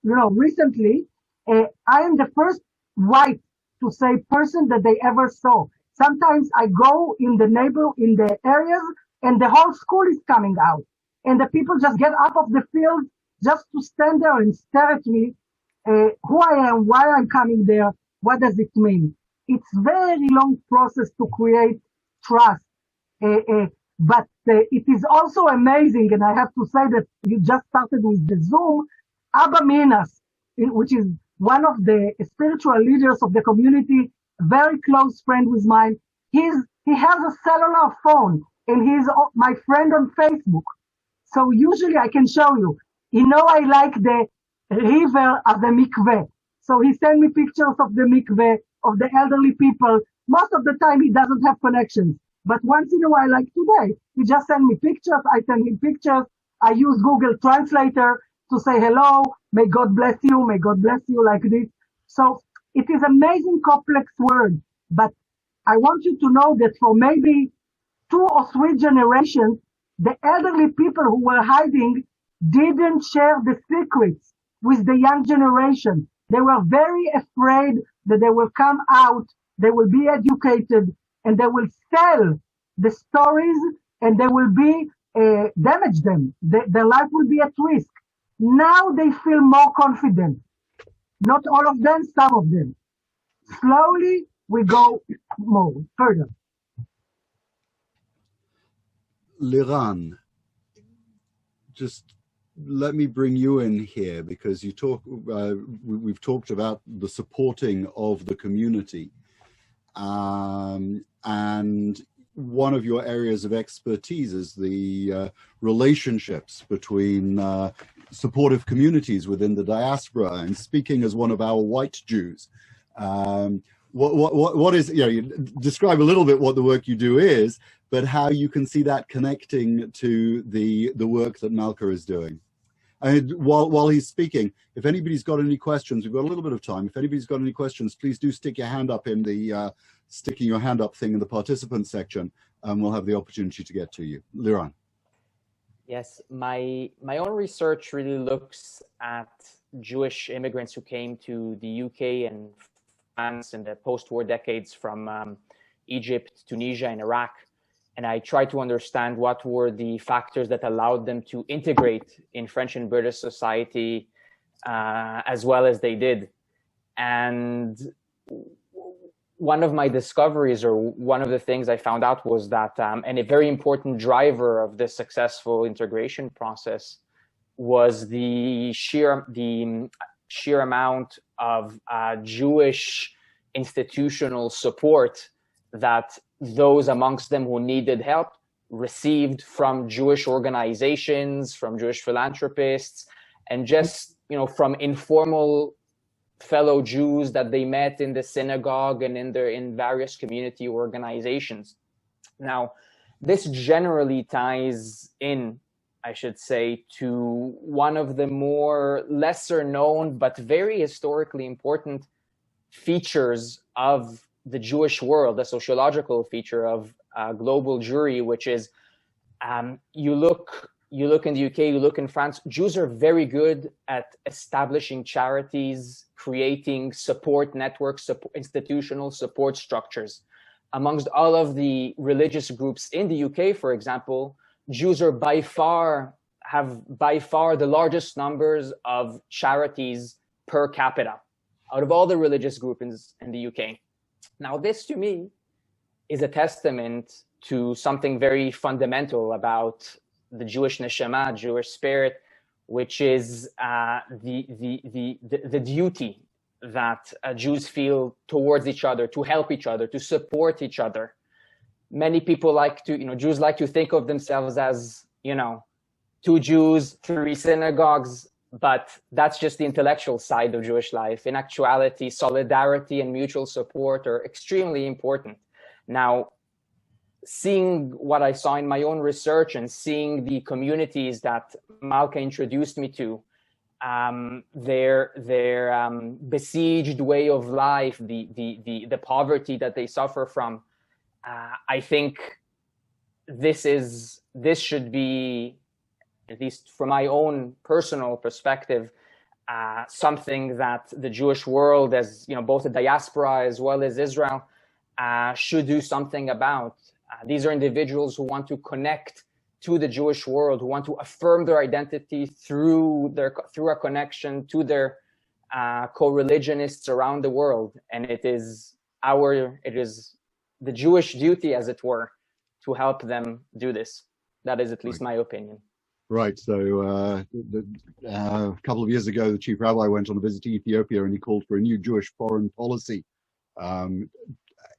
recently, I am the first white to say person that they ever saw. Sometimes I go in the areas, and the whole school is coming out, and the people just get up of the field just to stand there and stare at me, who I am, why I'm coming there, what does it mean? It's very long process to create trust, but it is also amazing, and I have to say that you just started with the Zoom. Abba Minas, which is one of the spiritual leaders of the community, very close friend with mine. He has a cellular phone, and he's my friend on Facebook. So usually I can show you. I like the river of the mikveh. So he sent me pictures of the mikveh, of the elderly people. Most of the time he doesn't have connections. But once in a while, like today, he just sent me pictures. I send him pictures. I use Google Translator to say hello. May God bless you. May God bless you, like this. So it is amazing complex word. But I want you to know that for maybe 2 or 3 generations, the elderly people who were hiding didn't share the secrets with the young generation. They were very afraid that they will come out, they will be educated, and they will sell the stories, and they will be damage them. Their life will be at risk. Now they feel more confident. Not all of them, some of them. Slowly we go more further. Liran, just let me bring you in here, because we've talked about the supporting of the community, and one of your areas of expertise is the relationships between supportive communities within the diaspora. And speaking as one of our white Jews, what is, you describe a little bit what the work you do is, but how you can see that connecting to the work that Malka is doing. And while he's speaking, if anybody's got any questions, we've got a little bit of time. If anybody's got any questions, please do stick your hand up in the sticking your hand up thing in the participants section, and we'll have the opportunity to get to you. Liran. Yes, my own research really looks at Jewish immigrants who came to the UK and France in the post-war decades from Egypt, Tunisia, and Iraq. And I tried to understand what were the factors that allowed them to integrate in French and British society as well as they did. And one of my discoveries, or one of the things I found out, was that, and a very important driver of this successful integration process was the sheer amount of Jewish institutional support that those amongst them who needed help received from Jewish organizations, from Jewish philanthropists, and just, from informal fellow Jews that they met in the synagogue and in various community organizations. Now, this generally ties in, I should say, to one of the more lesser known but very historically important features of the Jewish world, the sociological feature of global Jewry, which is you look in the UK, you look in France, Jews are very good at establishing charities, creating support networks, institutional support structures. Amongst all of the religious groups in the UK, for example, Jews are have by far the largest numbers of charities per capita out of all the religious groups in the UK. Now, this to me is a testament to something very fundamental about the Jewish neshama, Jewish spirit, which is the duty that Jews feel towards each other, to help each other, to support each other. Many people Jews like to think of themselves as, 2 Jews, 3 synagogues, but that's just the intellectual side of Jewish life. In actuality, solidarity and mutual support are extremely important. Now, seeing what I saw in my own research and seeing the communities that Malka introduced me to, their besieged way of life, the poverty that they suffer from, I think this should be, at least from my own personal perspective, something that the Jewish world, as both the diaspora as well as Israel, should do something about. These are individuals who want to connect to the Jewish world, who want to affirm their identity through a connection to their co-religionists around the world, and it is the Jewish duty, as it were, to help them do this. That is at least my opinion. Right. So a couple of years ago, the chief rabbi went on a visit to Ethiopia, and he called for a new Jewish foreign policy.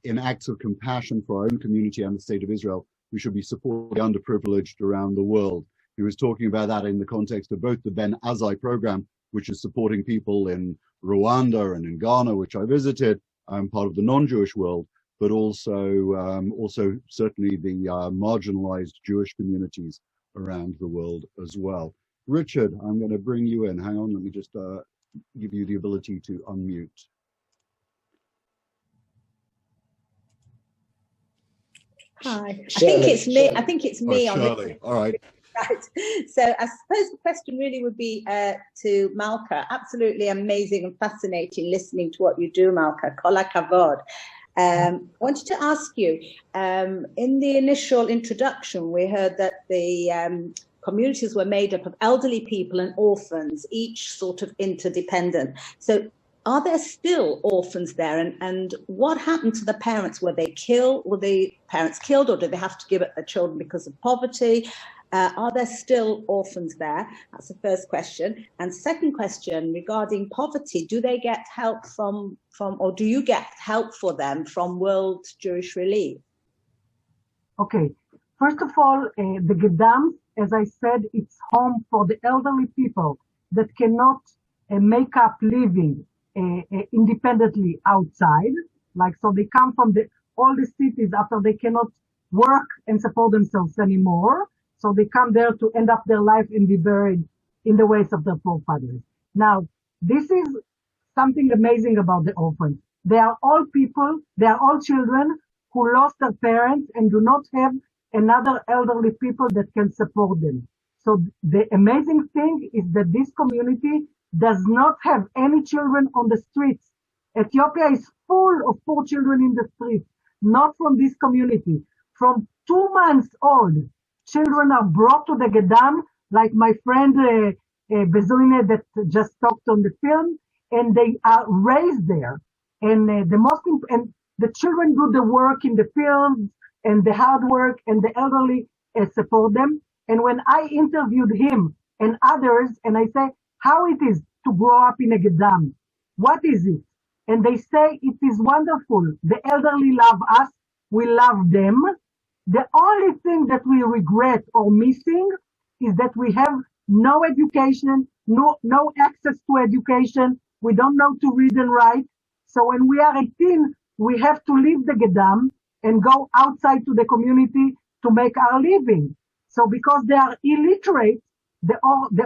In acts of compassion for our own community and the state of Israel, we should be supporting the underprivileged around the world. He was talking about that in the context of both the Ben Azai program, which is supporting people in Rwanda and in Ghana, which I visited, part of the non-Jewish world, but also certainly the marginalized Jewish communities around the world as well. Richard, I'm going to bring you in. Hang on, let me just give you the ability to unmute. Hi, I think it's me. Oh, Shirley. All right. Right. So I suppose the question really would be to Malka. Absolutely amazing and fascinating listening to what you do, Malka. Kol hakavod. I wanted to ask you, in the initial introduction, we heard that the communities were made up of elderly people and orphans, each sort of interdependent. So are there still orphans there? And what happened to the parents? Were they killed? Were the parents killed, or did they have to give up their children because of poverty? Are there still orphans there? That's the first question. And second question regarding poverty, do they get help from or do you get help for them from World Jewish Relief? Okay. First of all, the Gedam, as I said, it's home for the elderly people that cannot make up living independently outside. Like, so they come from all the cities after they cannot work and support themselves anymore. So they come there to end up their life and be buried in the ways of their forefathers. Now, this is something amazing about the orphans. They are all people, they are all children who lost their parents and do not have another elderly people that can support them. So the amazing thing is that this community does not have any children on the streets. Ethiopia is full of poor children in the streets, not from this community. From 2 months old, children are brought to the Gedam, like my friend Bezuine that just talked on the film, and they are raised there. And the children do the work in the fields and the hard work, and the elderly support them. And when I interviewed him and others, and I say how it is to grow up in a Gedam, what is it? And they say it is wonderful. The elderly love us, we love them. The only thing that we regret or missing is that we have no education, no access to education. We don't know to read and write. So when we are 18, we have to leave the Gedam and go outside to the community to make our living. So because they are illiterate, the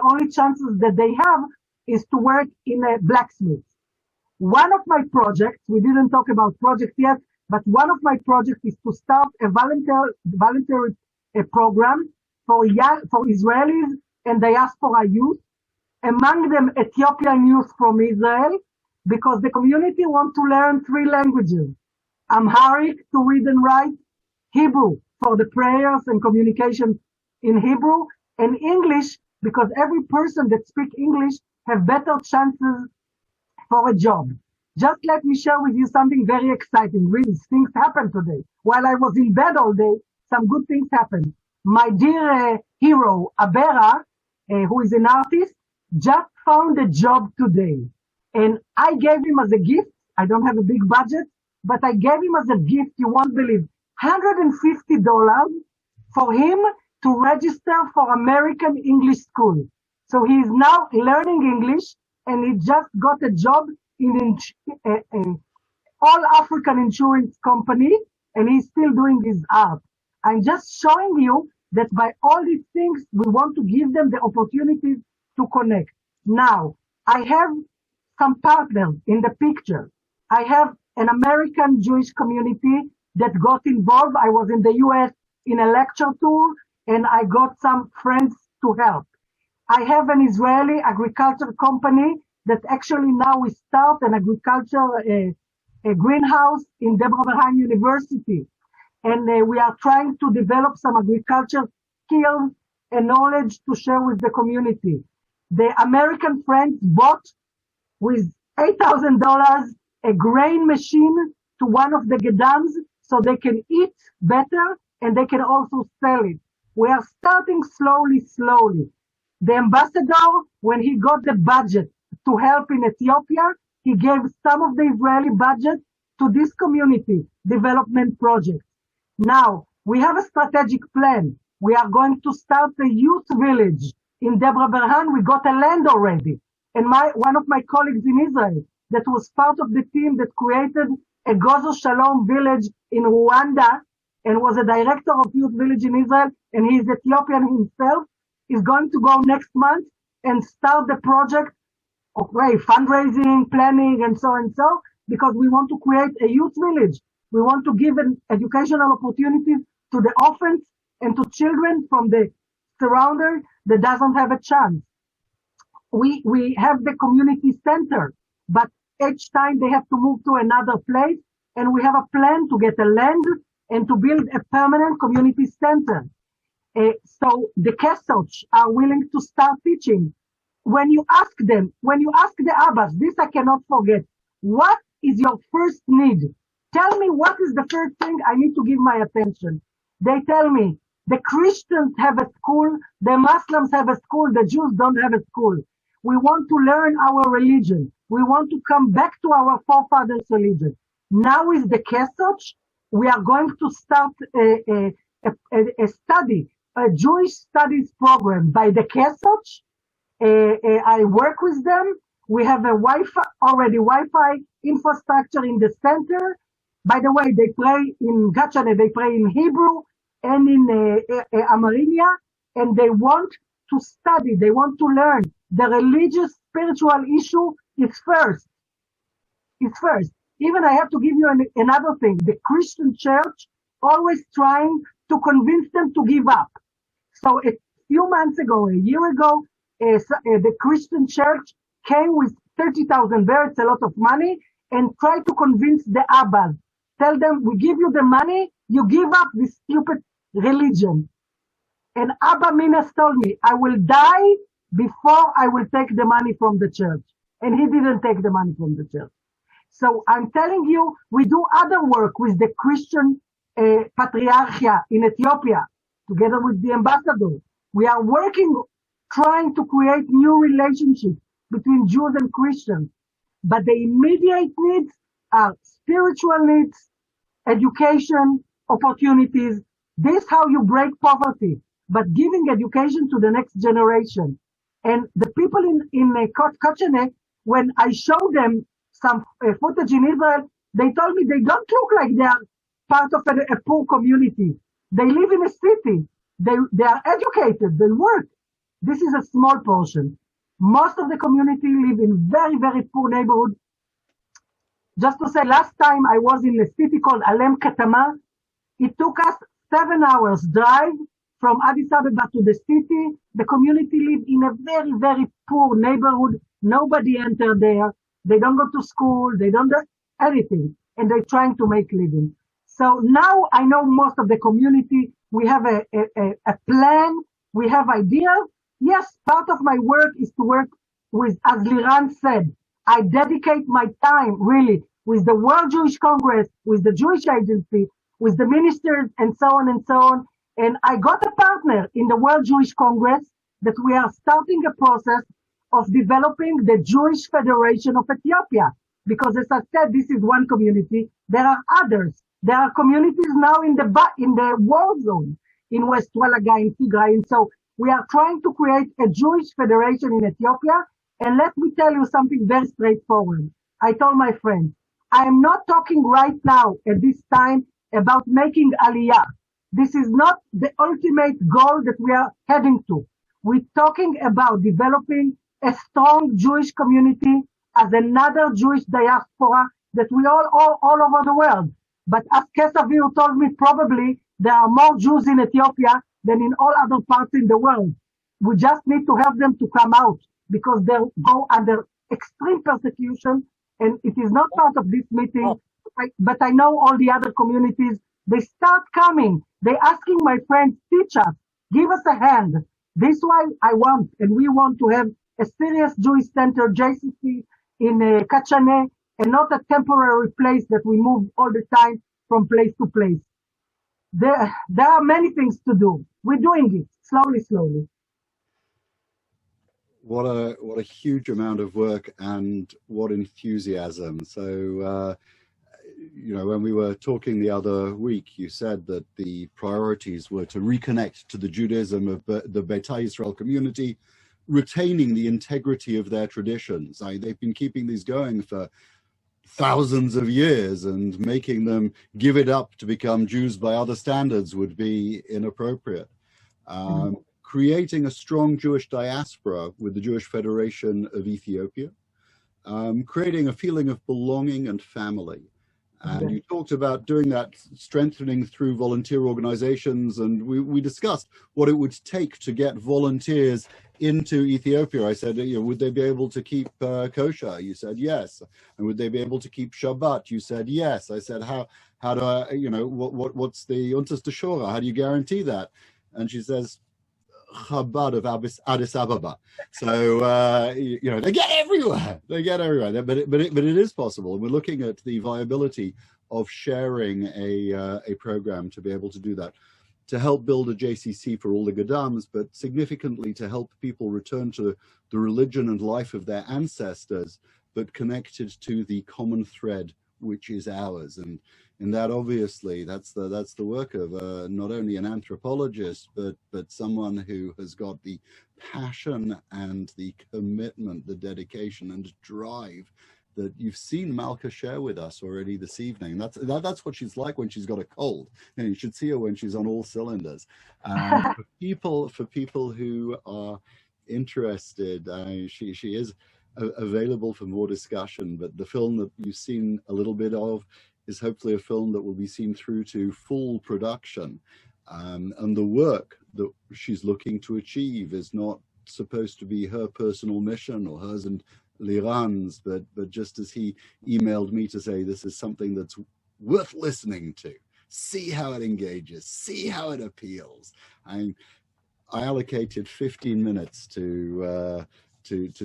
only chances that they have is to work in a blacksmith. One of my projects, we didn't talk about projects yet, but one of my projects is to start a voluntary program for Israelis and diaspora youth, among them Ethiopian youth from Israel, because the community wants to learn 3 languages: Amharic to read and write, Hebrew for the prayers and communication in Hebrew, and English because every person that speaks English have better chances for a job. Just let me share with you something very exciting. Really, things happened today. While I was in bed all day, some good things happened. My dear hero, Abera, who is an artist, just found a job today. And I gave him as a gift. I don't have a big budget, but I gave him as a gift, you won't believe, $150 for him to register for American English School. So he is now learning English, and he just got a job in an all-African insurance company, and he's still doing his art. I'm just showing you that by all these things, we want to give them the opportunities to connect. Now, I have some partners in the picture. I have an American Jewish community that got involved. I was in the US in a lecture tour, and I got some friends to help. I have an Israeli agriculture company that actually now we start an agriculture a greenhouse in Deborah Berhan University. And we are trying to develop some agriculture skills and knowledge to share with the community. The American friends bought with $8,000 a grain machine to one of the Gedams so they can eat better and they can also sell it. We are starting slowly. The ambassador, when he got the budget to help in Ethiopia, he gave some of the Israeli budget to this community development project. Now, we have a strategic plan. We are going to start a youth village in Deborah Berhan. We got a land already. And one of my colleagues in Israel that was part of the team that created a Gozo Shalom village in Rwanda and was a director of youth village in Israel, and he is Ethiopian himself, is going to go next month and start the project of fundraising, planning, and so, because we want to create a youth village. We want to give an educational opportunities to the orphans and to children from the surrounder that doesn't have a chance. We have the community center, but each time they have to move to another place, and we have a plan to get a land and to build a permanent community center. So the Kesoch are willing to start teaching. When you ask the Abbas, this I cannot forget, what is your first need? Tell me what is the first thing I need to give my attention. They tell me, the Christians have a school, the Muslims have a school, the Jews don't have a school. We want to learn our religion. We want to come back to our forefathers' religion. Now with the Kesoch, we are going to start a study, a Jewish studies program by the Kesoch. I work with them. We have a Wi-Fi infrastructure in the center. By the way, they pray in Kachene, they pray in Hebrew and in Amarinia, and they want to study, they want to learn. The religious, spiritual issue is first. It's first. Even I have to give you another thing. The Christian church always trying to convince them to give up. So a few months ago, a year ago, the Christian church came with 30,000 berets, a lot of money, and tried to convince the Abbas. Tell them, we give you the money, you give up this stupid religion. And Abba Minas told me, I will die before I will take the money from the church. And he didn't take the money from the church. So I'm telling you, we do other work with the Christian Patriarchia in Ethiopia, together with the ambassador. We are working, trying to create new relationships between Jews and Christians. But the immediate needs are spiritual needs, education, opportunities. This is how you break poverty, but giving education to the next generation. And the people in Kachene, when I showed them some footage in Israel, they told me they don't look like they are part of a poor community. They live in a city. They are educated. They work. This is a small portion. Most of the community live in very, very poor neighborhood. Just to say, last time I was in a city called Alem Katama. It took us 7 hours drive from Addis Ababa to the city. The community live in a very, very poor neighborhood. Nobody entered there. They don't go to school. They don't do anything. And they're trying to make living. So now I know most of the community. We have a plan. We have ideas. Yes, part of my work is to work with, as Liran said, I dedicate my time really with the World Jewish Congress, with the Jewish Agency, with the ministers, and so on and so on. And I got a partner in the World Jewish Congress that we are starting a process of developing the Jewish Federation of Ethiopia. Because as I said, this is one community. There are others. There are communities now in the war zone, in West Walaga, in Tigray. And so we are trying to create a Jewish Federation in Ethiopia. And let me tell you something very straightforward. I told my friends, I am not talking right now at this time about making aliyah. This is not the ultimate goal that we are heading to. We're talking about developing a strong Jewish community as another Jewish diaspora that we all over the world. But as Kesavir told me, probably there are more Jews in Ethiopia than in all other parts in the world. We just need to help them to come out because they go under extreme persecution, and it is not part of this meeting. But I know all the other communities, they start coming. They're asking my friends, teach us, give us a hand. This is why I want, and we want to have a serious Jewish center, JCC, in Kachene, and not a temporary place that we move all the time from place to place. There are many things to do. We're doing it slowly. What a huge amount of work and what enthusiasm. So, when we were talking the other week, you said that the priorities were to reconnect to the Judaism of the Beta Yisrael community, retaining the integrity of their traditions. They've been keeping these going for thousands of years, and making them give it up to become Jews by other standards would be inappropriate. Creating a strong Jewish diaspora with the Jewish Federation of Ethiopia, creating a feeling of belonging and family. And you talked about doing that, strengthening through volunteer organizations, and we discussed what it would take to get volunteers into Ethiopia. I said, would they be able to keep kosher? You said yes. And would they be able to keep Shabbat? You said yes. I said, how do I, what's the Untas de Showa? How do you guarantee that? And she says, Chabad of Addis Ababa. So they get everywhere. But it is possible, and we're looking at the viability of sharing a program to be able to do that, to help build a JCC for all the Gadams, but significantly to help people return to the religion and life of their ancestors, but connected to the common thread which is ours. And that obviously that's the work of not only an anthropologist, but someone who has got the passion and the commitment, the dedication and drive that you've seen Malka share with us already this evening. That's what she's like when she's got a cold. You should see her when she's on all cylinders. For people who are interested, she is available for more discussion, but the film that you've seen a little bit of is hopefully a film that will be seen through to full production. And the work that she's looking to achieve is not supposed to be her personal mission or hers and Liran's, but just as he emailed me to say, this is something that's worth listening to. See how it engages, see how it appeals. I allocated 15 minutes to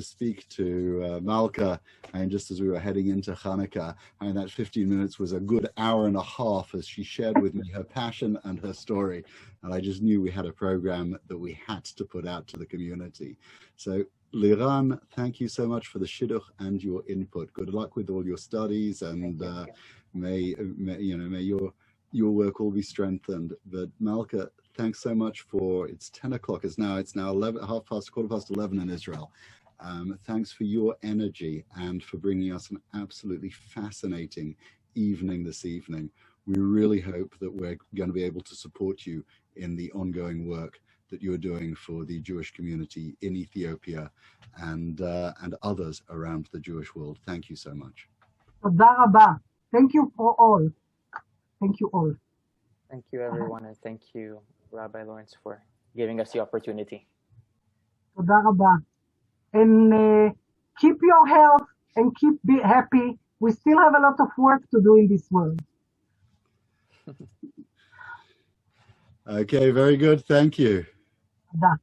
speak to Malka, and just as we were heading into Hanukkah, and that 15 minutes was a good hour and a half as she shared with me her passion and her story. And I just knew we had a program that we had to put out to the community. So Liran, thank you so much for the shidduch and your input. Good luck with all your studies, and may your work all be strengthened. But Malka, thanks so much for, it's 10 o'clock, it's now 11, quarter past 11 in Israel. Thanks for your energy and for bringing us an absolutely fascinating evening this evening. We really hope that we're going to be able to support you in the ongoing work that you're doing for the Jewish community in Ethiopia and others around the Jewish world. Thank you so much. Toda rabba. Thank you for all. Thank you all. Thank you, everyone, and thank you, Rabbi Lawrence, for giving us the opportunity. Toda rabba. And keep your health and be happy. We still have a lot of work to do in this world. Okay, very good. Thank you. Toda.